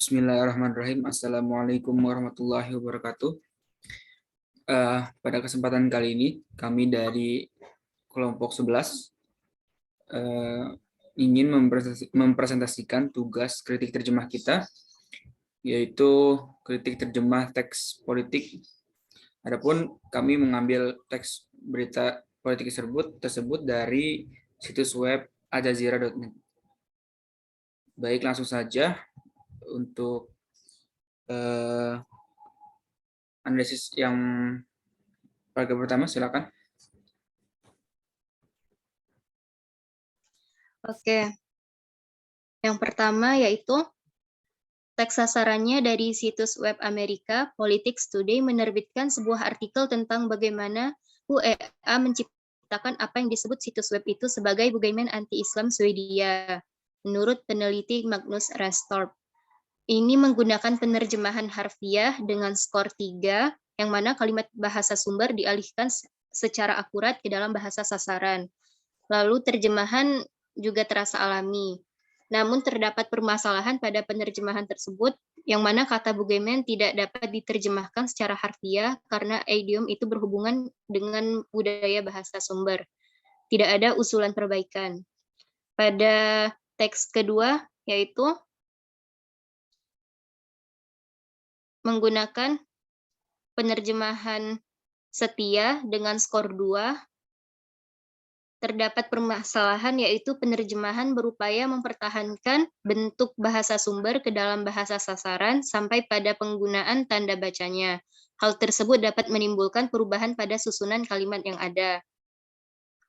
Bismillahirrahmanirrahim. Assalamualaikum warahmatullahi wabarakatuh. Pada kesempatan kali ini, kami dari kelompok 11 ingin mempresentasikan tugas kritik terjemah kita, yaitu kritik terjemah teks politik. Adapun kami mengambil teks berita politik tersebut dari situs web aljazeera.net. Baik, langsung saja untuk analisis yang paragraf pertama, silakan. Oke, yang pertama yaitu teks sasarannya dari situs web Amerika. Politics Today menerbitkan sebuah artikel tentang bagaimana UEA menciptakan apa yang disebut situs web itu sebagai bugaiman anti-Islam Swedia, menurut peneliti Magnus Ranstorp. Ini menggunakan penerjemahan harfiah dengan skor 3, yang mana kalimat bahasa sumber dialihkan secara akurat ke dalam bahasa sasaran. Lalu terjemahan juga terasa alami. Namun terdapat permasalahan pada penerjemahan tersebut, yang mana kata bugaiman tidak dapat diterjemahkan secara harfiah karena idiom itu berhubungan dengan budaya bahasa sumber. Tidak ada usulan perbaikan. Pada teks kedua, yaitu menggunakan penerjemahan setia dengan skor 2, terdapat permasalahan yaitu penerjemahan berupaya mempertahankan bentuk bahasa sumber ke dalam bahasa sasaran sampai pada penggunaan tanda bacanya. Hal tersebut dapat menimbulkan perubahan pada susunan kalimat yang ada.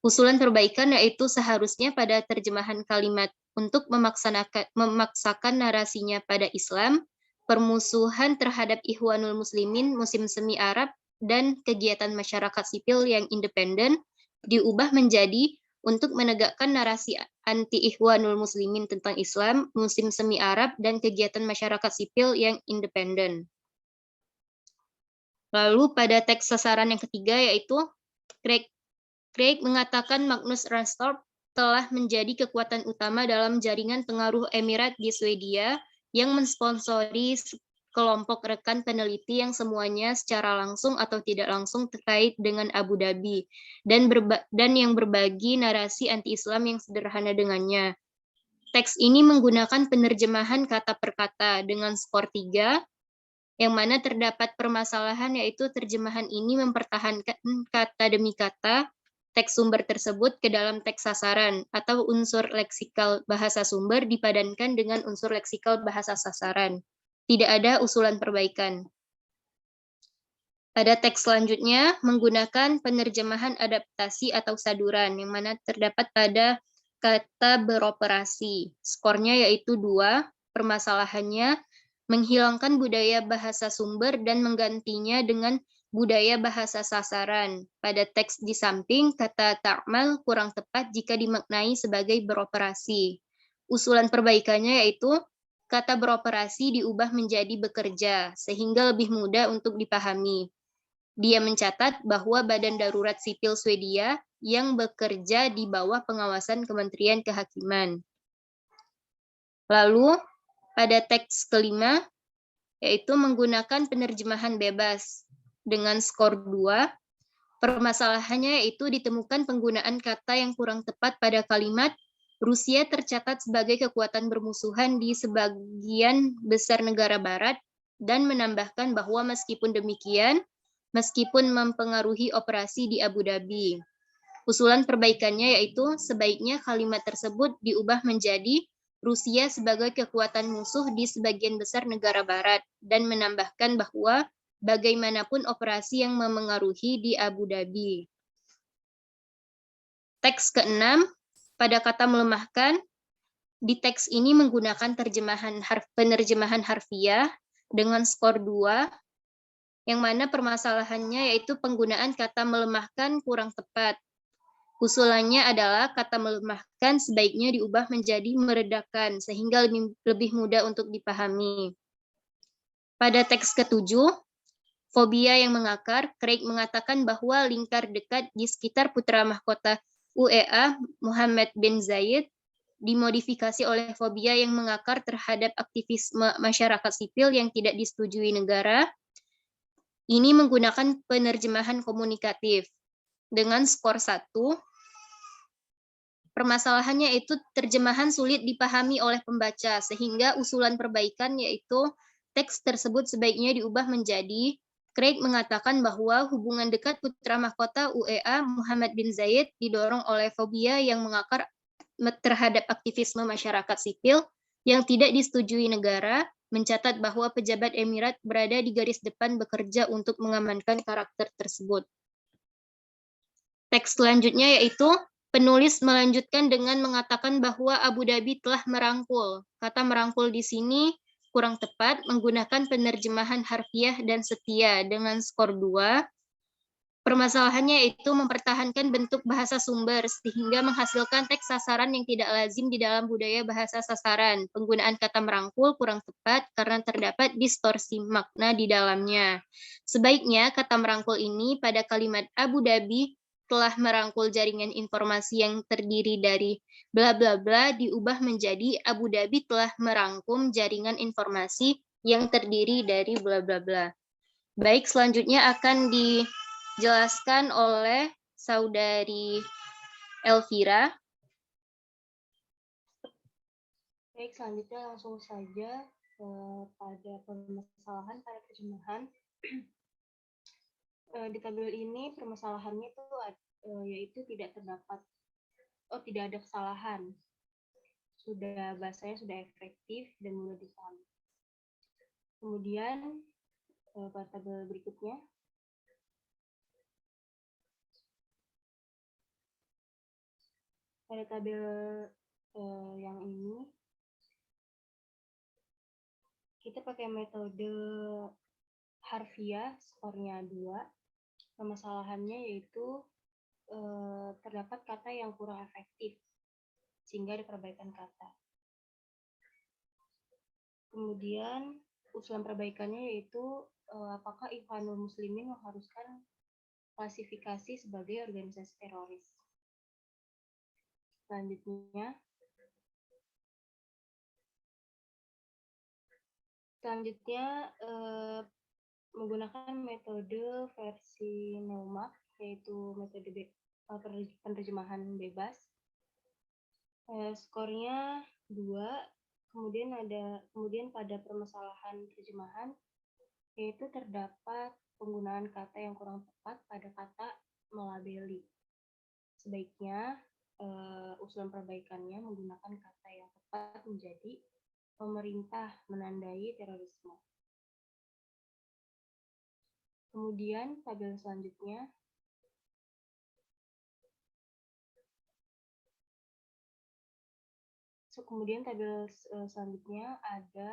Usulan perbaikan yaitu seharusnya pada terjemahan kalimat untuk memaksakan narasinya pada Islam, permusuhan terhadap Ikhwanul Muslimin musim semi Arab, dan kegiatan masyarakat sipil yang independen diubah menjadi untuk menegakkan narasi anti-Ikhwanul Muslimin tentang Islam, musim semi Arab, dan kegiatan masyarakat sipil yang independen. Lalu pada teks sasaran yang ketiga yaitu Craig mengatakan Magnus Ranstorp telah menjadi kekuatan utama dalam jaringan pengaruh Emirat di Swedia yang mensponsori kelompok rekan peneliti yang semuanya secara langsung atau tidak langsung terkait dengan Abu Dhabi dan yang berbagi narasi anti-Islam yang sederhana dengannya. Teks ini menggunakan penerjemahan kata per kata dengan skor 3, yang mana terdapat permasalahan yaitu terjemahan ini mempertahankan kata demi kata teks sumber tersebut ke dalam teks sasaran, atau unsur leksikal bahasa sumber dipadankan dengan unsur leksikal bahasa sasaran. Tidak ada usulan perbaikan. Pada teks selanjutnya, menggunakan penerjemahan adaptasi atau saduran, yang mana terdapat pada kata beroperasi. Skornya yaitu 2, permasalahannya menghilangkan budaya bahasa sumber dan menggantinya dengan budaya bahasa sasaran. Pada teks di samping, kata ta'mal kurang tepat jika dimaknai sebagai beroperasi. Usulan perbaikannya yaitu kata beroperasi diubah menjadi bekerja, sehingga lebih mudah untuk dipahami. Dia mencatat bahwa Badan Darurat Sipil Swedia yang bekerja di bawah pengawasan Kementerian Kehakiman. Lalu, pada teks kelima, yaitu menggunakan penerjemahan bebas dengan skor 2, permasalahannya yaitu ditemukan penggunaan kata yang kurang tepat pada kalimat Rusia tercatat sebagai kekuatan bermusuhan di sebagian besar negara barat, dan menambahkan bahwa meskipun demikian, meskipun mempengaruhi operasi di Abu Dhabi. Usulan perbaikannya yaitu sebaiknya kalimat tersebut diubah menjadi Rusia sebagai kekuatan musuh di sebagian besar negara barat, dan menambahkan bahwa bagaimanapun operasi yang memengaruhi di Abu Dhabi. Teks ke-6, pada kata melemahkan, di teks ini menggunakan penerjemahan harfiah dengan skor 2, yang mana permasalahannya yaitu penggunaan kata melemahkan kurang tepat. Usulannya adalah kata melemahkan sebaiknya diubah menjadi meredakan, sehingga lebih mudah untuk dipahami. Pada teks ke-7, fobia yang mengakar, Craig mengatakan bahwa lingkar dekat di sekitar putra mahkota UEA, Muhammad bin Zayed, dimodifikasi oleh fobia yang mengakar terhadap aktivisme masyarakat sipil yang tidak disetujui negara. Ini menggunakan penerjemahan komunikatif. Dengan skor 1, permasalahannya itu terjemahan sulit dipahami oleh pembaca, sehingga usulan perbaikan yaitu teks tersebut sebaiknya diubah menjadi, Craig mengatakan bahwa hubungan dekat putra mahkota UEA Muhammad bin Zayed didorong oleh fobia yang mengakar terhadap aktivisme masyarakat sipil yang tidak disetujui negara, mencatat bahwa pejabat Emirat berada di garis depan bekerja untuk mengamankan karakter tersebut. Teks selanjutnya yaitu penulis melanjutkan dengan mengatakan bahwa Abu Dhabi telah merangkul. Kata merangkul di sini kurang tepat, menggunakan penerjemahan harfiah dan setia dengan skor 2. Permasalahannya itu mempertahankan bentuk bahasa sumber sehingga menghasilkan teks sasaran yang tidak lazim di dalam budaya bahasa sasaran. Penggunaan kata merangkul kurang tepat karena terdapat distorsi makna di dalamnya. Sebaiknya kata merangkul ini pada kalimat Abu Dhabi telah merangkul jaringan informasi yang terdiri dari bla bla bla diubah menjadi Abu Dhabi telah merangkum jaringan informasi yang terdiri dari bla bla bla. Baik, selanjutnya akan dijelaskan oleh Saudari Elvira. Baik, selanjutnya langsung saja pada permasalahan pada terjemahan. Di tabel ini permasalahannya itu yaitu tidak ada kesalahan. Bahasanya sudah efektif dan mudah dipahami. Kemudian pada tabel berikutnya pada tabel yang ini kita pakai metode harfiah, skornya 2. Permasalahannya yaitu terdapat kata yang kurang efektif, sehingga ada perbaikan kata. Kemudian usulan perbaikannya yaitu apakah Ikhwanul Muslimin mengharuskan klasifikasi sebagai organisasi teroris. Selanjutnya menggunakan metode versi Neumark, yaitu metode penerjemahan bebas. Skornya 2. Kemudian pada permasalahan terjemahan yaitu terdapat penggunaan kata yang kurang tepat pada kata melabeli. Sebaiknya usulan perbaikannya menggunakan kata yang tepat menjadi pemerintah menandai terorisme. Kemudian tabel selanjutnya ada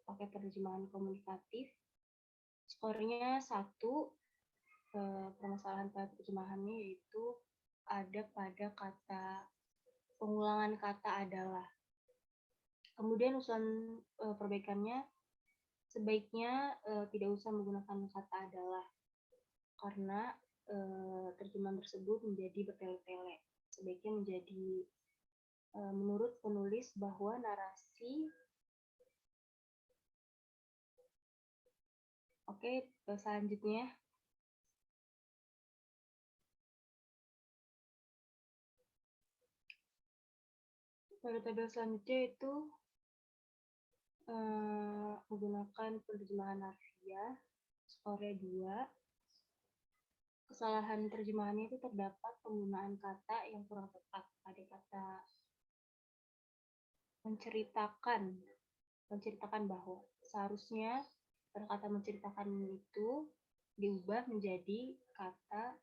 pakai terjemahan komunikatif. Skornya 1. Permasalahan pada terjemahannya yaitu ada pada kata pengulangan kata adalah. Kemudian usulan perbaikannya sebaiknya tidak usah menggunakan kata adalah karena terjemahan tersebut menjadi bertele-tele. Sebaiknya menjadi menurut penulis bahwa narasi. Oke, selanjutnya pada tabel selanjutnya itu menggunakan penerjemahan harfiah, skornya 2. Kesalahan terjemahannya itu terdapat penggunaan kata yang kurang tepat pada kata menceritakan bahwa. Seharusnya kata menceritakan itu diubah menjadi kata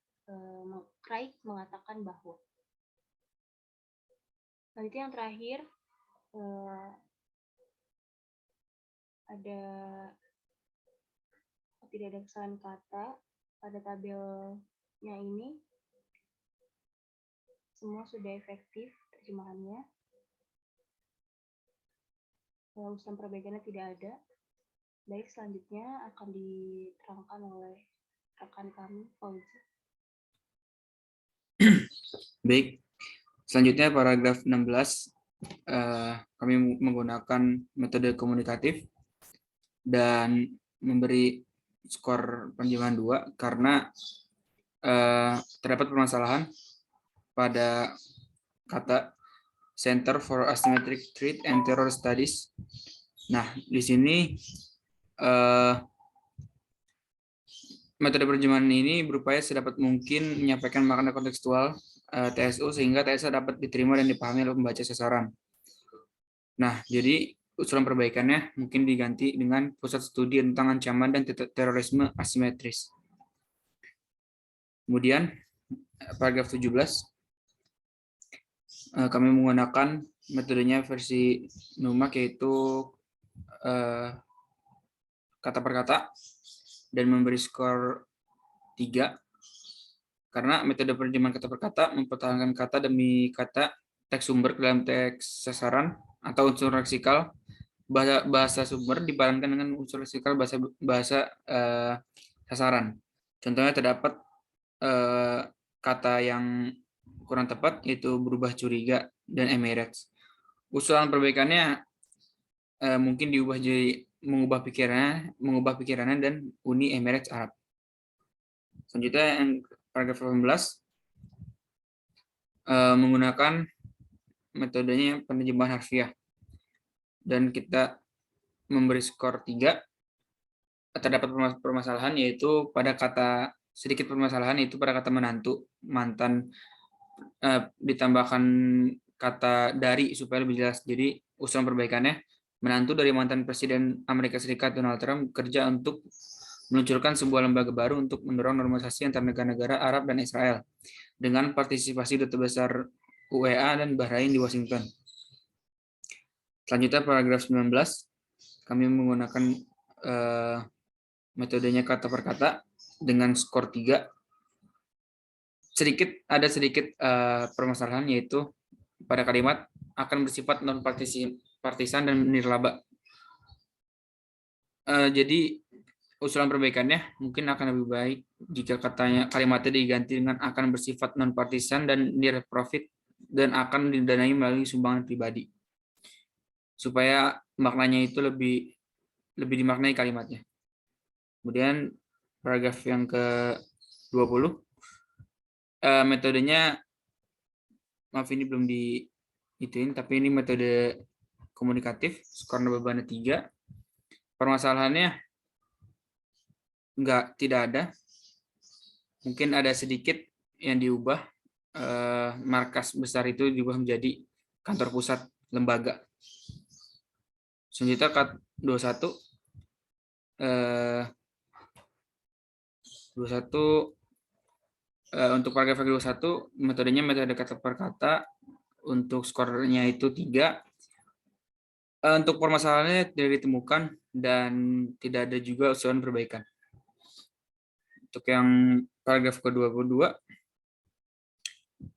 Craig mengatakan bahwa. Nanti yang terakhir tidak ada kesalahan kata pada tabelnya ini. Semua sudah efektif terjemahannya. Usulan perbaikannya tidak ada. Baik, selanjutnya akan diterangkan oleh rekan kami, Fauzi. Baik, Selanjutnya paragraf 16, kami menggunakan metode komunikatif dan memberi skor penerjemahan 2 karena terdapat permasalahan pada kata Center for Asymmetric Threat and Terror Studies. Nah, di sini metode penerjemahan ini berupaya sedapat mungkin menyampaikan makna kontekstual TSU sehingga TSU dapat diterima dan dipahami oleh pembaca sasaran. Nah, jadi usulan perbaikannya mungkin diganti dengan pusat studi tentang ancaman dan terorisme asimetris. Kemudian paragraf 17, kami menggunakan metodenya versi NUMAK, yaitu kata per kata dan memberi skor 3 karena metode penerjemahan kata per kata mempertahankan kata demi kata teks sumber dalam teks sasaran atau unsur leksikal bahasa sumber dipadankan dengan unsur leksikal bahasa sasaran. Contohnya terdapat kata yang kurang tepat, yaitu berubah curiga dan Emirates. Usulan perbaikannya mungkin diubah jadi mengubah pikirannya dan Uni Emirates Arab. Selanjutnya yang paragraf 18, menggunakan metodenya penerjemahan harfiah dan kita memberi skor 3. Terdapat permasalahan yaitu pada kata sedikit permasalahan yaitu pada kata menantu, mantan, ditambahkan kata dari supaya lebih jelas. Jadi usulan perbaikannya, menantu dari mantan Presiden Amerika Serikat Donald Trump bekerja untuk meluncurkan sebuah lembaga baru untuk mendorong normalisasi antar negara-negara Arab dan Israel dengan partisipasi Duta Besar UEA dan Bahrain di Washington. Selanjutnya paragraf 19, kami menggunakan metodenya kata per kata dengan skor 3. Ada sedikit permasalahan, yaitu pada kalimat akan bersifat non partisan dan nirlaba. Jadi usulan perbaikannya mungkin akan lebih baik jika kalimatnya diganti dengan akan bersifat non partisan dan near profit dan akan didanai melalui sumbangan pribadi, supaya maknanya itu lebih dimaknai kalimatnya. Kemudian paragraf yang ke-20, metodenya, maaf ini belum diituin, tapi ini metode komunikatif, skor bebannya 3. Permasalahannya tidak ada, mungkin ada sedikit yang diubah, markas besar itu diubah menjadi kantor pusat lembaga. Selanjutnya kat 21, untuk paragraf 21 metodenya metode kata per kata, untuk skornya itu 3. Untuk permasalahannya tidak ditemukan dan tidak ada juga usulan perbaikan. Untuk yang paragraf ke-22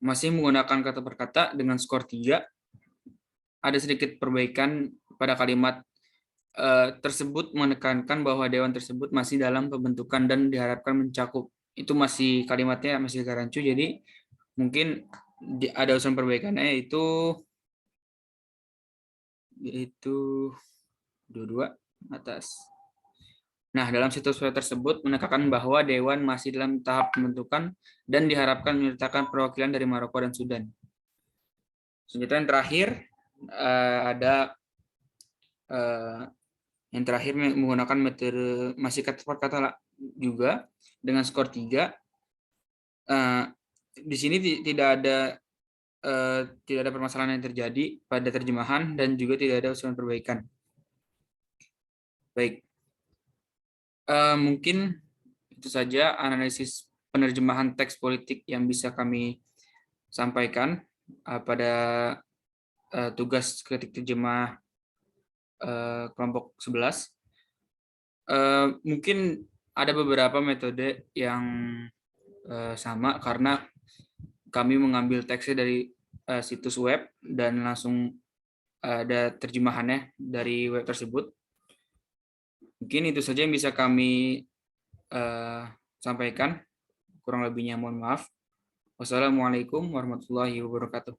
masih menggunakan kata per kata dengan skor 3. Ada sedikit perbaikan pada kalimat tersebut menekankan bahwa dewan tersebut masih dalam pembentukan dan diharapkan mencakup. Itu masih kalimatnya masih agak rancu, jadi mungkin ada usulan perbaikannya yaitu 22 atas. Nah, dalam situs web tersebut menekankan bahwa dewan masih dalam tahap pembentukan dan diharapkan menyertakan perwakilan dari Maroko dan Sudan. Selanjutnya yang terakhir ada yang terakhir menggunakan metode masih kata per kata juga dengan skor 3. Di sini tidak ada permasalahan yang terjadi pada terjemahan dan juga tidak ada usulan perbaikan. Baik, mungkin itu saja analisis penerjemahan teks politik yang bisa kami sampaikan pada tugas kritik terjemah kelompok 11. Mungkin ada beberapa metode yang sama karena kami mengambil teksnya dari situs web dan langsung ada terjemahannya dari web tersebut. Mungkin itu saja yang bisa kami sampaikan. Kurang lebihnya mohon maaf. Wassalamualaikum warahmatullahi wabarakatuh.